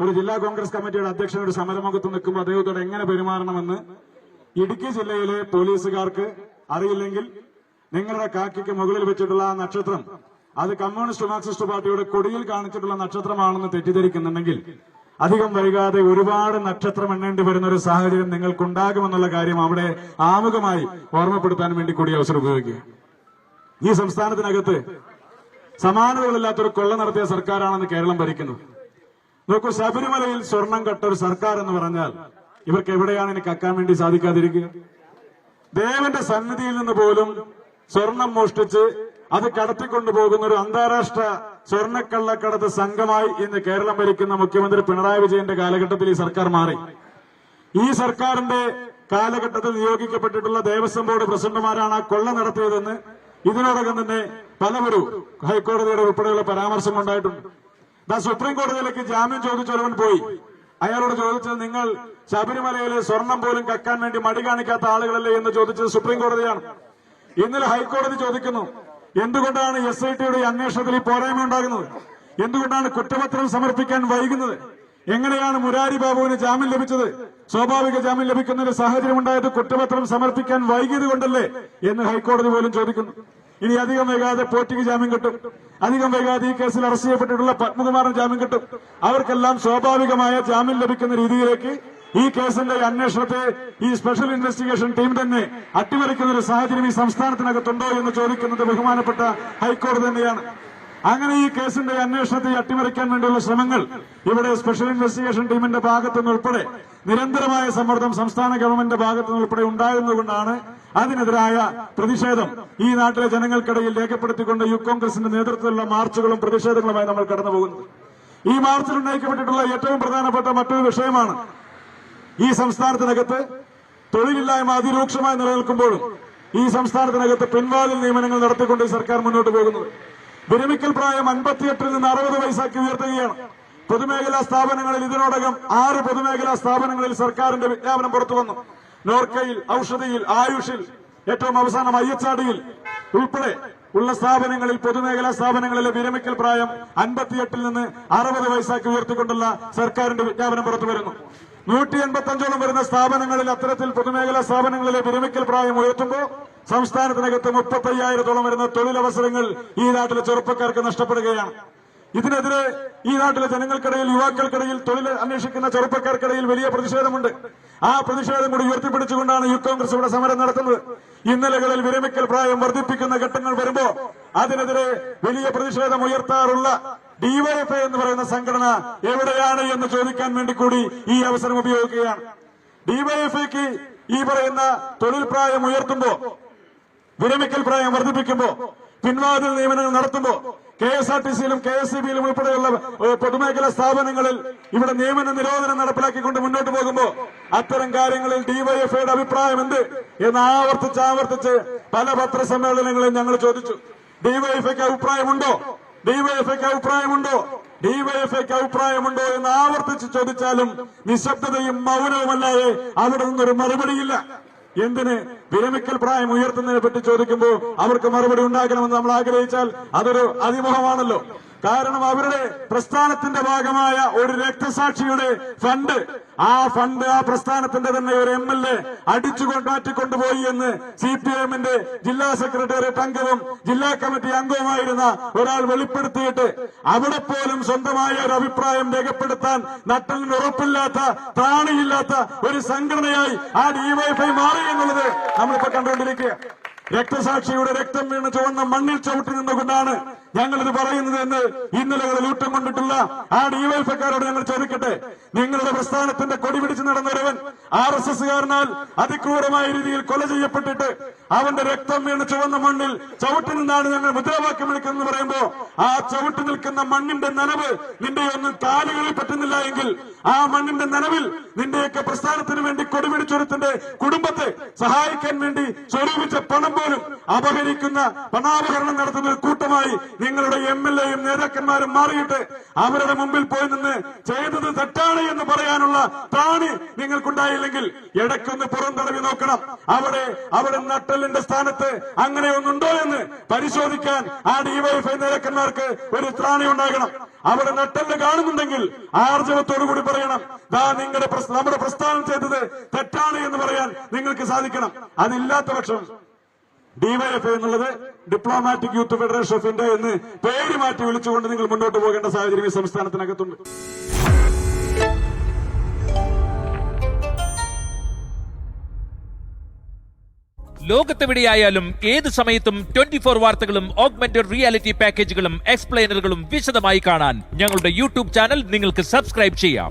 ഒരു ജില്ലാ കോൺഗ്രസ് കമ്മിറ്റിയുടെ അധ്യക്ഷൻ ഒരു സമരമുഖത്ത് നിൽക്കുമ്പോൾ അദ്ദേഹത്തോട് എങ്ങനെ പെരുമാറണമെന്ന് ഇടുക്കി ജില്ലയിലെ പോലീസുകാർക്ക് അറിയില്ലെങ്കിൽ നിങ്ങളുടെ കാക്കിക്ക് മുകളിൽ വെച്ചിട്ടുള്ള ആ നക്ഷത്രം അത് കമ്മ്യൂണിസ്റ്റ് മാർക്സിസ്റ്റ് പാർട്ടിയുടെ കൊടിയിൽ കാണിച്ചിട്ടുള്ള നക്ഷത്രമാണെന്ന് തെറ്റിദ്ധരിക്കുന്നുണ്ടെങ്കിൽ അധികം വൈകാതെ ഒരുപാട് നക്ഷത്രം എണ്ണേണ്ടി വരുന്ന ഒരു സാഹചര്യം നിങ്ങൾക്കുണ്ടാകുമെന്നുള്ള കാര്യം അവിടെ ആമുഖമായി ഓർമ്മപ്പെടുത്താൻ വേണ്ടി കൂടി അവസരം ഉപയോഗിക്കുക. ഈ സംസ്ഥാനത്തിനകത്ത് സമാനതകളില്ലാത്തൊരു കൊള്ള നടത്തിയ സർക്കാരാണെന്ന് കേരളം ഭരിക്കുന്നത്. നോക്കൂ, ശബരിമലയിൽ സ്വർണം കട്ട ഒരു സർക്കാർ എന്ന് പറഞ്ഞാൽ ഇവർക്ക് എവിടെയാണ് ഇനി കക്കാൻ വേണ്ടി സാധിക്കാതിരിക്കുക? ദേവന്റെ സന്നിധിയിൽ നിന്ന് പോലും സ്വർണം മോഷ്ടിച്ച് അത് കടത്തിക്കൊണ്ടുപോകുന്ന ഒരു അന്താരാഷ്ട്ര സ്വർണ്ണക്കള്ളക്കടത്ത് സംഘമായി ഇന്ന് കേരളം ഭരിക്കുന്ന മുഖ്യമന്ത്രി പിണറായി വിജയന്റെ കാലഘട്ടത്തിൽ ഈ സർക്കാർ മാറി. ഈ സർക്കാരിന്റെ കാലഘട്ടത്തിൽ നിയോഗിക്കപ്പെട്ടിട്ടുള്ള ദേവസ്വം ബോർഡ് പ്രസിഡന്റുമാരാണ് ആ കൊള്ള നടത്തിയതെന്ന് ഇതിനോടകം തന്നെ പലവരും ഹൈക്കോടതിയുടെ ഉൾപ്പെടെയുള്ള പരാമർശം ഉണ്ടായിട്ടുണ്ട്. സുപ്രീം കോടതിയിലേക്ക് ജാമ്യം ചോദിച്ചവൻ പോയി. അയാളോട് ചോദിച്ചത്, നിങ്ങൾ ശബരിമലയിലെ സ്വർണം പോലും കക്കാൻ വേണ്ടി മടി കാണിക്കാത്ത ആളുകളല്ലേ എന്ന് ചോദിച്ചത് സുപ്രീം കോടതിയാണ്. ഇന്നലെ ഹൈക്കോടതി ചോദിക്കുന്നു, എന്തുകൊണ്ടാണ് SITയുടെ അന്വേഷണത്തിൽ ഈ പോരായ്മ ഉണ്ടാകുന്നത്? എന്തുകൊണ്ടാണ് കുറ്റപത്രം സമർപ്പിക്കാൻ വൈകുന്നത്? എങ്ങനെയാണ് മുരാരി ബാബുവിന് ജാമ്യം ലഭിച്ചത്? സ്വാഭാവിക ജാമ്യം ലഭിക്കുന്ന ഒരു സാഹചര്യം ഉണ്ടായത് കുറ്റപത്രം സമർപ്പിക്കാൻ വൈകിയത് കൊണ്ടല്ലേ എന്ന് ഹൈക്കോടതി പോലും ചോദിക്കുന്നു. ഇനി അധികം വൈകാതെ പോറ്റിക്ക് ജാമ്യം കിട്ടും. അധികം വൈകാതെ ഈ കേസിൽ അറസ്റ്റ് ചെയ്യപ്പെട്ടിട്ടുള്ള പത്മകുമാറിന് ജാമ്യം കിട്ടും. അവർക്കെല്ലാം സ്വാഭാവികമായ ജാമ്യം ലഭിക്കുന്ന രീതിയിലേക്ക് ഈ കേസിന്റെ അന്വേഷണത്തെ ഈ സ്പെഷ്യൽ ഇൻവെസ്റ്റിഗേഷൻ ടീം തന്നെ അട്ടിമറിക്കുന്ന ഒരു സാഹചര്യം ഈ സംസ്ഥാനത്തിനകത്തുണ്ടോ എന്ന് ചോദിക്കുന്നത് ബഹുമാനപ്പെട്ട ഹൈക്കോടതി തന്നെയാണ്. അങ്ങനെ ഈ കേസിന്റെ അന്വേഷണത്തെ അട്ടിമറിക്കാൻ വേണ്ടിയുള്ള ശ്രമങ്ങൾ ഇവിടെ സ്പെഷ്യൽ ഇൻവെസ്റ്റിഗേഷൻ ടീമിന്റെ ഭാഗത്തുനിന്നുൾപ്പെടെ നിരന്തരമായ സമ്മർദ്ദം സംസ്ഥാന ഗവൺമെന്റിന്റെ ഭാഗത്തുനിന്നുൾപ്പെടെ ഉണ്ടാകുന്നതുകൊണ്ടാണ് അതിനെതിരായ പ്രതിഷേധം ഈ നാട്ടിലെ ജനങ്ങൾക്കിടയിൽ രേഖപ്പെടുത്തിക്കൊണ്ട് യൂത്ത് കോൺഗ്രസിന്റെ നേതൃത്വത്തിലുള്ള മാർച്ചുകളും പ്രതിഷേധങ്ങളുമായി നമ്മൾ കടന്നുപോകുന്നത്. ഈ മാർച്ചിൽ ഉന്നയിക്കപ്പെട്ടിട്ടുള്ള ഏറ്റവും പ്രധാനപ്പെട്ട മറ്റൊരു വിഷയമാണ് ഈ സംസ്ഥാനത്തിനകത്ത് തൊഴിലില്ലായ്മ അതിരൂക്ഷമായി നിലനിൽക്കുമ്പോഴും ഈ സംസ്ഥാനത്തിനകത്ത് പിൻവാതിൽ നിയമനങ്ങൾ നടത്തിക്കൊണ്ട് സർക്കാർ മുന്നോട്ട് പോകുന്നത്. വിരമിക്കൽ പ്രായം 58 നിന്ന് 60 വയസ്സാക്കി ഉയർത്തുകയാണ്. പൊതുമേഖലാ സ്ഥാപനങ്ങളിൽ ഇതിനോടകം 6 പൊതുമേഖലാ സ്ഥാപനങ്ങളിൽ സർക്കാരിന്റെ വിജ്ഞാപനം പുറത്തുവന്നു. നോർക്കയിൽ, ഔഷധിയിൽ, ആയുഷിൽ, ഏറ്റവും അവസാനം IHRDയിൽ ഉൾപ്പെടെ ഉള്ള സ്ഥാപനങ്ങളിൽ പൊതുമേഖലാ സ്ഥാപനങ്ങളിലെ വിരമിക്കൽ പ്രായം 58 നിന്ന് 60 വയസ്സാക്കി ഉയർത്തിക്കൊണ്ടുള്ള സർക്കാരിന്റെ വിജ്ഞാപനം പുറത്തു വരുന്നു. 185ഓളം വരുന്ന സ്ഥാപനങ്ങളിൽ അത്തരത്തിൽ പൊതുമേഖലാ സ്ഥാപനങ്ങളിലെ വിരമിക്കൽ പ്രായം ഉയർത്തുമ്പോൾ സംസ്ഥാനത്തിനകത്ത് 35,000ഓളം വരുന്ന തൊഴിലവസരങ്ങൾ ഈ നാട്ടിലെ ചെറുപ്പക്കാർക്ക് നഷ്ടപ്പെടുകയാണ്. ഇതിനെതിരെ ഈ നാട്ടിലെ ജനങ്ങൾക്കിടയിൽ, യുവാക്കൾക്കിടയിൽ, തൊഴിൽ അന്വേഷിക്കുന്ന ചെറുപ്പക്കാർക്കിടയിൽ വലിയ പ്രതിഷേധമുണ്ട്. ആ പ്രതിഷേധം കൂടി ഉയർത്തിപ്പിടിച്ചുകൊണ്ടാണ് യൂത്ത് കോൺഗ്രസ് ഇവിടെ സമരം നടത്തുന്നത്. ഇന്നലകളിൽ വിരമിക്കൽ പ്രായം വർദ്ധിപ്പിക്കുന്ന ഘട്ടങ്ങൾ വരുമ്പോ അതിനെതിരെ വലിയ പ്രതിഷേധം ഉയർത്താറുള്ള DYFI എന്ന് പറയുന്ന സംഘടന എവിടെയാണ് എന്ന് ചോദിക്കാൻ വേണ്ടി കൂടി ഈ അവസരം ഉപയോഗിക്കുകയാണ്. DYFIക്ക് ഈ പറയുന്ന തൊഴിൽ പ്രായം ഉയർത്തുമ്പോ, വിരമിക്കൽ പ്രായം വർദ്ധിപ്പിക്കുമ്പോ, പിൻവാതിൽ നിയമനങ്ങൾ നടത്തുമ്പോ, KSRTCയിലും KSEBയിലും ഉൾപ്പെടെയുള്ള പൊതുമേഖലാ സ്ഥാപനങ്ങളിൽ ഇവിടെ നിയമന നിരോധനം നടപ്പിലാക്കിക്കൊണ്ട് മുന്നോട്ട് പോകുമ്പോ അത്തരം കാര്യങ്ങളിൽ DYFIയുടെ അഭിപ്രായം എന്ത് എന്ന് ആവർത്തിച്ച് പല പത്രസമ്മേളനങ്ങളിൽ ഞങ്ങൾ ചോദിച്ചു. DYFIക്ക് അഭിപ്രായമുണ്ടോ? DYFIക്ക് അഭിപ്രായമുണ്ടോ? DYFIക്ക് അഭിപ്രായമുണ്ടോ എന്ന് ആവർത്തിച്ച് ചോദിച്ചാലും നിശബ്ദതയും മൗനവുമല്ലാതെ അവിടെ നിന്നൊരു മറുപടിയില്ല. എന്തിന്? വിരമിക്കൽ പ്രായം ഉയർത്തുന്നതിനെ പറ്റി ചോദിക്കുമ്പോൾ അവർക്ക് മറുപടി ഉണ്ടാക്കണമെന്ന് നമ്മൾ ആഗ്രഹിച്ചാൽ അതൊരു അതിമോഹമാണല്ലോ. കാരണം അവരുടെ പ്രസ്ഥാനത്തിന്റെ ഭാഗമായ ഒരു രക്തസാക്ഷിയുടെ ഫണ്ട്, ആ പ്രസ്ഥാനത്തിന്റെ തന്നെ ഒരു MLA അടിച്ചുകൊണ്ടാറ്റിക്കൊണ്ടുപോയി എന്ന് CPIMന്റെ ജില്ലാ സെക്രട്ടേറിയറ്റ് അംഗവും ജില്ലാ കമ്മിറ്റി അംഗവുമായിരുന്ന ഒരാൾ വെളിപ്പെടുത്തിയിട്ട് അവിടെ പോലും സ്വന്തമായ ഒരു അഭിപ്രായം രേഖപ്പെടുത്താൻ നട്ടലിന് ഉറപ്പില്ലാത്ത, ത്രാണിയില്ലാത്ത ഒരു സംഘടനയായി ആ DYFI മാറി എന്നുള്ളത് നമ്മളിപ്പോ കണ്ടുകൊണ്ടിരിക്കുക. രക്തസാക്ഷിയുടെ രക്തം വീണ് ചുവന്ന മണ്ണിൽ ചവിട്ടി നിന്നുകൊണ്ടാണ് ഞങ്ങളിത് പറയുന്നത് എന്ന് ഇന്നലകളിൽ ഊട്ടം കൊണ്ടിട്ടുള്ള ആ DYFIക്കാരോട് ഞങ്ങൾ ചോദിക്കട്ടെ. നിങ്ങളുടെ പ്രസ്ഥാനത്തിന്റെ കൊടി പിടിച്ച് നടന്നൊരുവൻ RSSകാരനാൽ അതിക്രൂരമായ രീതിയിൽ കൊല ചെയ്യപ്പെട്ടിട്ട് അവന്റെ രക്തം വീണ് ചുവന്ന മണ്ണിൽ ചവിട്ടി നിന്നാണ് ഞങ്ങൾ മുദ്രാവാക്യം വിളിക്കുന്നത് പറയുമ്പോ ആ ചവിട്ടി നിൽക്കുന്ന മണ്ണിന്റെ നനവ് നിന്റെയൊന്നും കാലുകളിൽ പറ്റുന്നില്ല എങ്കിൽ ആ മണ്ണിന്റെ നനവിൽ നിന്റെയൊക്കെ പ്രസ്ഥാനത്തിന് വേണ്ടി കൊടി പിടിച്ചൊരുത്തിന്റെ കുടുംബത്തെ സഹായിക്കാൻ വേണ്ടി സ്വരൂപിച്ച പണം പോലും അപഹരിക്കുന്ന, പണാപഹരണം നടത്തുന്ന ഒരു കൂട്ടമായി നിങ്ങളുടെ MLAയും നേതാക്കന്മാരും മാറിയിട്ട് അവരുടെ മുമ്പിൽ പോയി നിന്ന് ചെയ്തത് തെറ്റാണ് എന്ന് പറയാനുള്ള ത്രാണി നിങ്ങൾക്കുണ്ട്. ഉണ്ടായില്ലെങ്കിൽ ഇടയ്ക്കൊന്ന് പുറന്തടവി നോക്കണം. അവിടെ നട്ടലിന്റെ സ്ഥാനത്ത് അങ്ങനെ ഒന്നുണ്ടോ എന്ന് പരിശോധിക്കാൻ ആ ഡിവൈഎഫ്ഐ നേതാക്കന്മാർക്ക് ഒരു ത്രാണി ഉണ്ടാകണം. അവിടെ നട്ടല് കാണുന്നുണ്ടെങ്കിൽ ആർജവത്തോടുകൂടി പറയണം, നമ്മുടെ പ്രസ്ഥാനം ചെയ്തത് തെറ്റാണ് എന്ന് പറയാൻ നിങ്ങൾക്ക് സാധിക്കണം. അതില്ലാത്ത പക്ഷം ഡിവൈഎഫ്ഐ എന്നുള്ളത് diplomatic youth federation of India എന്ന് പേര് മാറ്റി വിളിച്ചുകൊണ്ട് നിങ്ങൾ മുന്നോട്ട് പോകേണ്ട സാഹചര്യം ഈ സംസ്ഥാനത്തിനകത്തുണ്ട്. ലോകത്തെവിടെയായാലും ഏത് സമയത്തും 24 വാർത്തകളും ഓഗ്മെന്റഡ് റിയാലിറ്റി പാക്കേജുകളും എക്സ്പ്ലെയിനറുകളും വിശദമായി കാണാൻ ഞങ്ങളുടെ യൂട്യൂബ് ചാനൽ നിങ്ങൾക്ക് സബ്സ്ക്രൈബ് ചെയ്യാം.